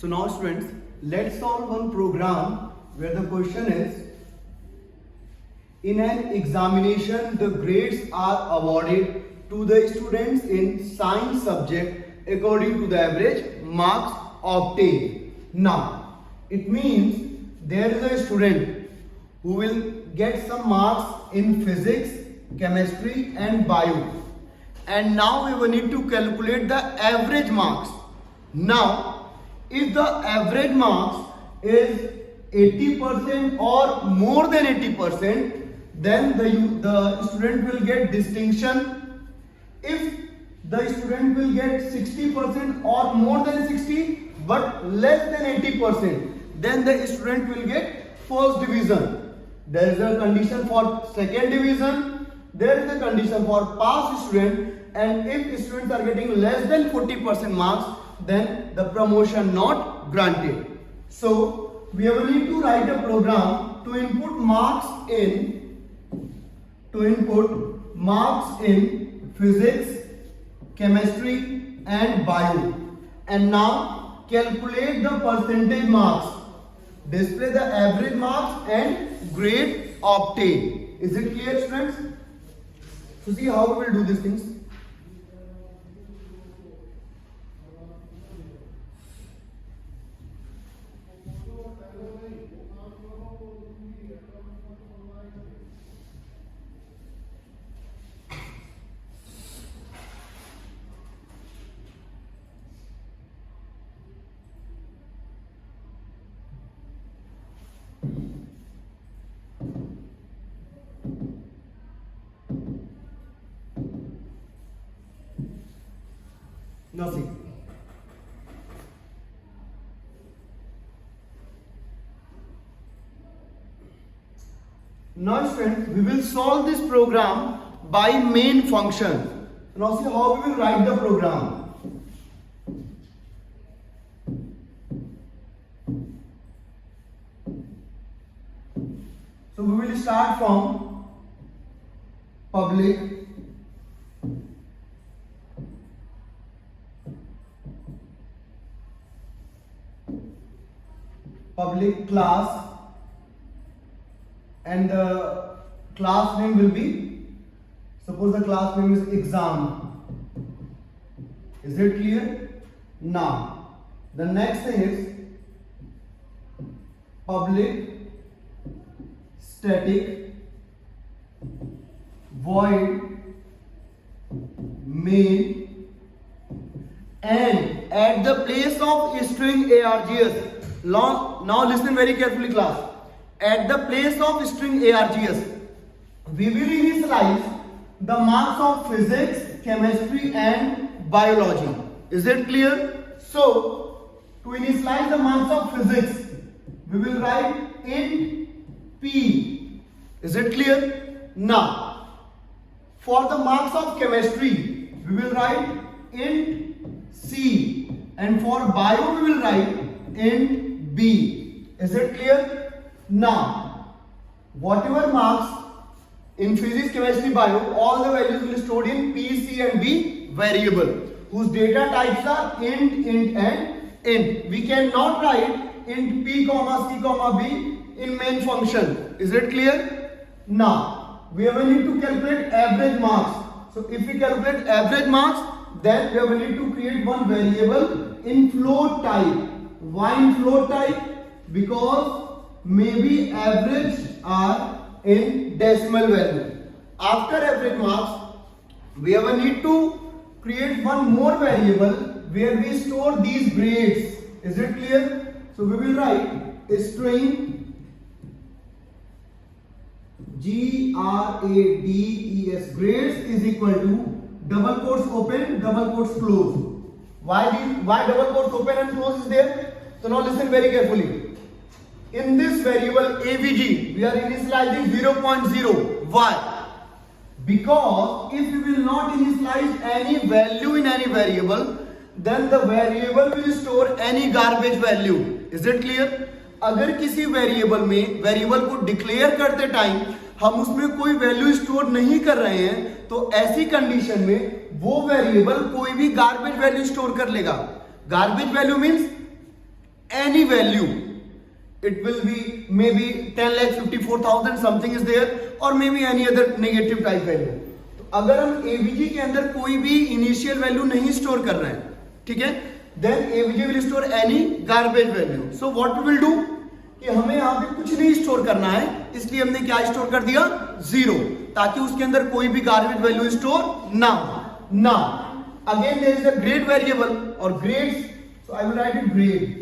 So now students, let's solve one program where the question is, in an examination the grades are awarded to the students in science subject according to the average marks obtained. Now, it means there is a student who will get some marks in physics, chemistry and bio. And now we will need to calculate the average marks. Now, if the average marks is 80% or more than 80%, then the student will get distinction. If the student will get 60% or more than 60 but less than 80%, then the student will get first division. There is a condition for second division, there is a condition for pass student, and if students are getting less than 40% marks, then the promotion not granted. So we will need to write a program to input marks in physics, chemistry and bio, and now calculate the percentage marks, display the average marks and grade obtained. Is it clear, students? So see how we will do these things. Now see. Now students, we will solve this program by main function. Now see how we will write the program. So we will start from public class, and the class name will be, suppose the class name is exam. Is it clear? Now the next thing is public static void main, and at the place of string args, now listen very carefully class, at the place of string args we will initialize the marks of physics, chemistry and biology. Is it clear? So to initialize the marks of physics we will write int p. Is it clear? Now for the marks of chemistry we will write int c, and for bio we will write int b. Is it clear? Now whatever marks in physics, chemistry, bio, all the values will be stored in p, c and b variable whose data types are int and int. We cannot write int p comma c comma b in main function. Is it clear? Now we will need to calculate average marks. So if we calculate average marks, then we will need to create one variable in float type. Why in float type? Because maybe average are in decimal value. After average marks, we will need to create one more variable where we store these grades. Is it clear? So we will write a string grades, grades is equal to double quotes open, double quotes close. Why double quotes open and close is there? So now listen very carefully. In this variable avg we are initializing 0.0. Why? Because if we will not initialize any value in any variable, then the variable will store any garbage value. Is it clear? अगर किसी variable में variable को declare करते time हम उसमें कोई value store नहीं कर रहे हैं, तो ऐसी कंडीशन में वो वेरिएबल कोई भी गार्बेज वैल्यू स्टोर कर लेगा. Garbage value means any value. It will be maybe 10 lakh 54,000 something is there, or maybe any other negative type value. तो अगर हम AVG के अंदर कोई भी इनिशियल वैल्यू नहीं स्टोर कर रहे हैं, ठीक है, then AVG will store any garbage value. So what we will do कि हमें यहाँ पे कुछ नहीं स्टोर करना है, इसलिए हमने क्या स्टोर कर दिया, 0, ताकि उसके अंदर कोई भी गार्बेज वैल्यू स्टोर ना हो. Now again there is a grade variable or grades, so I will write it grade.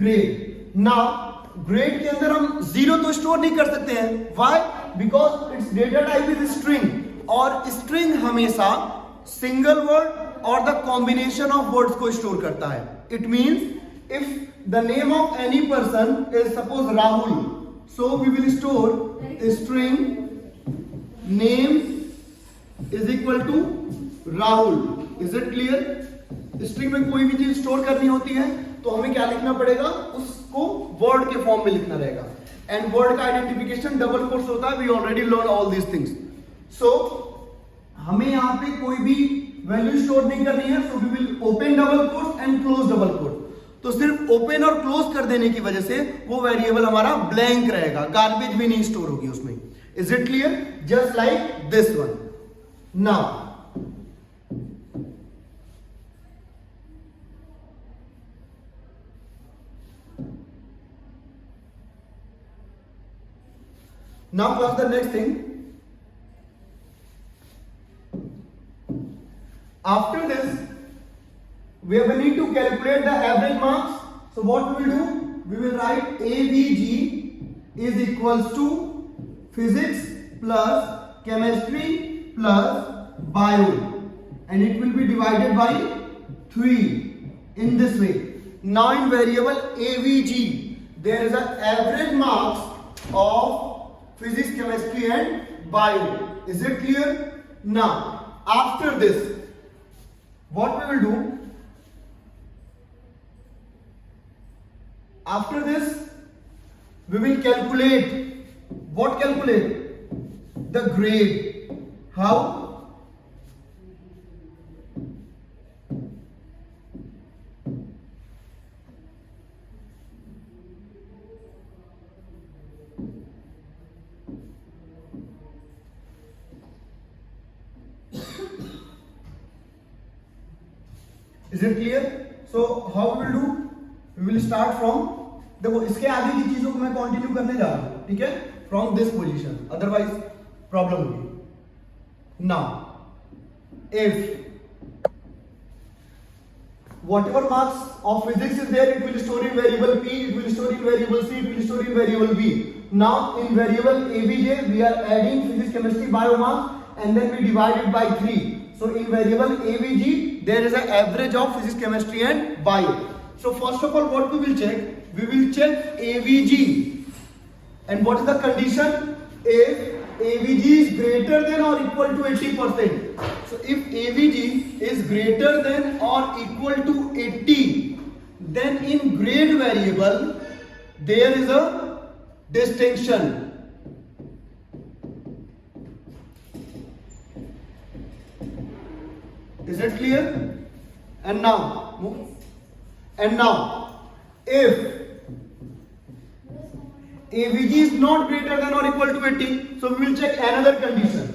Grade. Now grade के अंदर हम 0 तो स्टोर नहीं कर सकते हैं. Why? Because it's data type is string, और स्ट्रिंग हमेशा सिंगल वर्ड और द कॉम्बिनेशन ऑफ वर्ड्स को स्टोर करता है. It means if the name of any person is suppose Rahul, so we will store string name is equal to Rahul. Is it clear? String में कोई भी चीज store करनी होती है तो हमें क्या लिखना पड़ेगा, उसको वर्ड के फॉर्म में लिखना रहेगा. एंड वर्ड का आइडेंटिफिकेशन डबल कोट्स होता है. We already learn all these things. So हमें यहाँ पे कोई भी वैल्यू स्टोर नहीं करनी है. So we will open double quotes and close double quote. तो सिर्फ ओपन और क्लोज कर देने की वजह से वो वेरिएबल हमारा ब्लैंक रहेगा, गार्बेज भी नहीं स्टोर होगी उसमें. Is it clear? Just like this one. Now now class, the next thing, after this we need to calculate the average marks. So what we will do, we will write AVG is equals to physics plus chemistry plus bio, and it will be divided by 3 in this way. Now in variable AVG there is an average marks of physics, chemistry and bio. Is it clear? Now after this what we will do, after this we will calculate. What calculate? The grade. How? Is it clear? So how we will do? We will start from, देखो इसके आगे की चीजों को मैं continue करने जा रहा हूं, ठीक है, from this position, otherwise problem होगी. Now if whatever marks of physics is there, it will store in variable P, it will store in variable C, it will store in variable B. Now in variable AVJ we are adding physics, chemistry, bio marks, and then we divide it by 3. So in variable AVG there is an average of physics, chemistry and bio. So first of all what we will check? We will check AVG. And what is the condition? If AVG is greater than or equal to 80%. So if AVG is greater than or equal to 80, then in grade variable there is a distinction. Is it clear? And now if AVG is not greater than or equal to 80, so we will check another condition.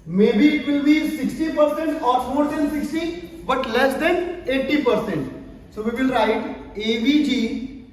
Maybe it will be 60% or more than 60 but less than 80%. So we will write AVG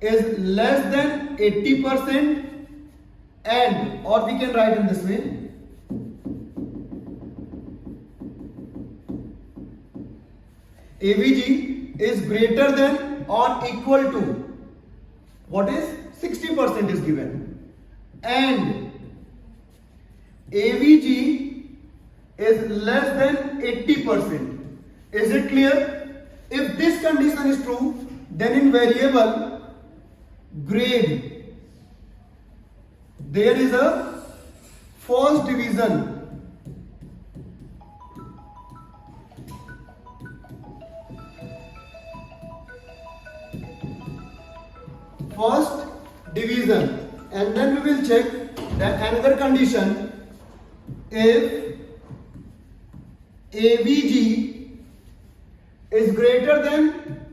is less than 80%, and or we can write in this way, AVG is greater than or equal to, what is 60% is given, and AVG is less than 80%. Is it clear? If this condition is true, then in variable grade there is a first division. First division, and then we will will check that another condition, if AVG is greater than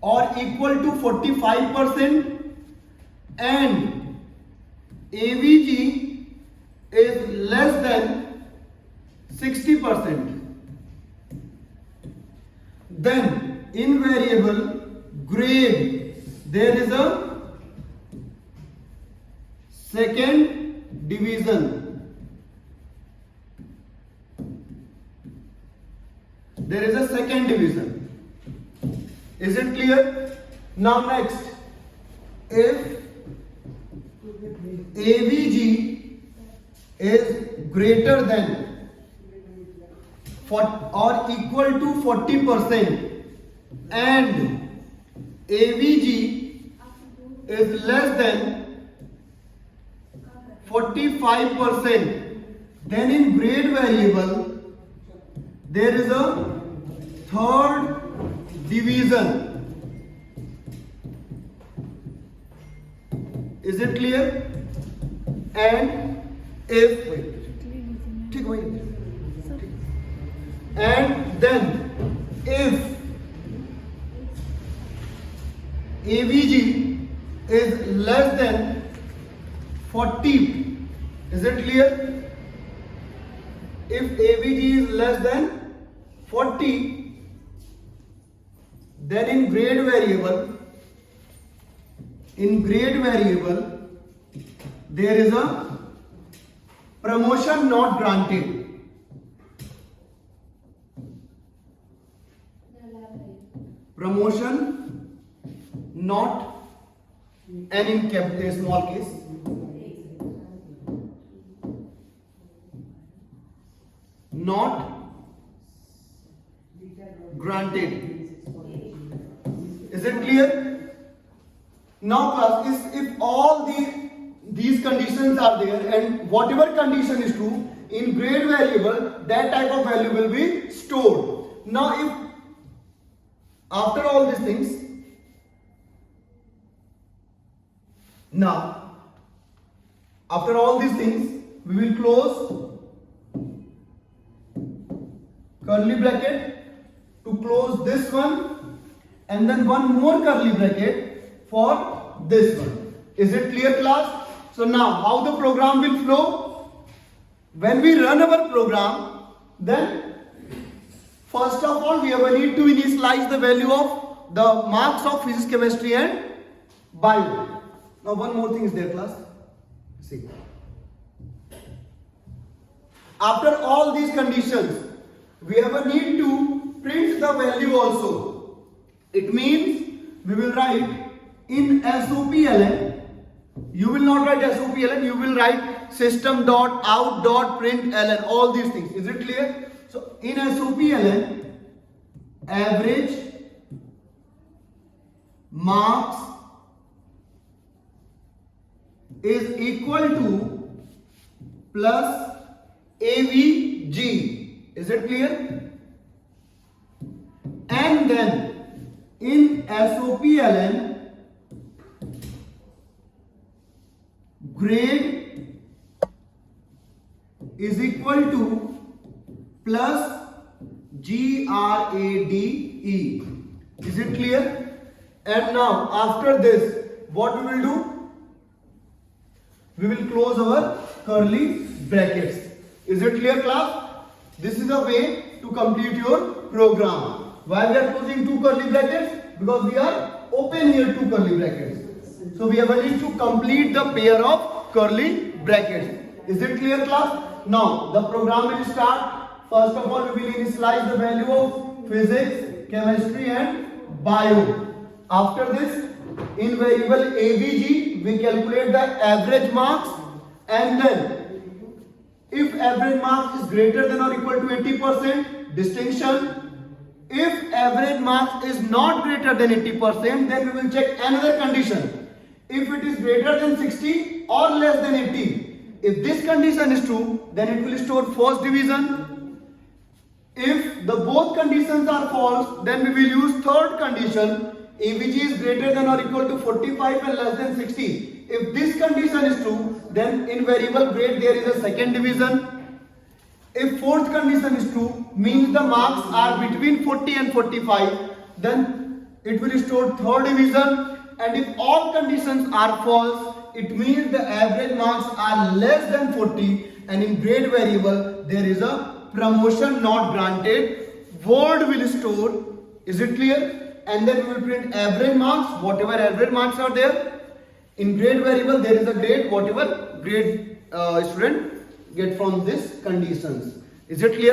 or equal to 45% and AVG is less than 60%, then in variable grade there is a second division. There is a second division. Is it clear? Now next, if AVG is greater than or equal to 40% and AVG is less than 45%, then in grade variable there is a third division. Is it clear? And if and then if AVG is less than 40, is it clear? If AVG is less than 40, then in grade variable there is a promotion not granted. Promotion not, and in a small case, not granted. Is it clear? Now class, if all these conditions are there and whatever condition is true, in grade variable that type of value will be stored. Now if after all these things, we will close curly bracket to close this one and then one more curly bracket for this one. Is it clear class? So now how the program will flow? When we run our program, then first of all we have a need to initialize the value of the marks of physics, chemistry and bio. Now one more thing is there class. See. After all these conditions, we have a need to print the value also. It means we will write in SOPLN. You will not write SOPLN, you will write system.out.println, all these things. Is it clear? So in SOPLN, average marks is equal to plus AVG. Is it clear? And then in SOPLN, grade is equal to plus GRADE. Is it clear? And now after this, what we will do? We will close our curly brackets. Is it clear class? This is a way to complete your program. Why we are closing two curly brackets? Because we are open here two curly brackets. So we have a need to complete the pair of curly brackets. Is it clear class? Now the program will start. First of all, we will initialize the value of physics, chemistry and bio. After this, in variable AVG, we calculate the average marks, and then if average marks is greater than or equal to 80%, distinction. If average marks is not greater than 80%, then we will check another condition. If it is greater than 60 or less than 80, if this condition is true, then it will store first division. If the both conditions are false, then we will use third condition. AVG is greater than or equal to 45 and less than 60. If this condition is true, then in variable grade there is a second division. If fourth condition is true, means the marks are between 40 and 45, then it will store third division. And if all conditions are false, it means the average marks are less than 40, and in grade variable there is a promotion not granted. Word will store, is it clear? And then we will print average marks, whatever average marks are there. In grade variable there is a grade, whatever grade student get from these conditions. Is it clear?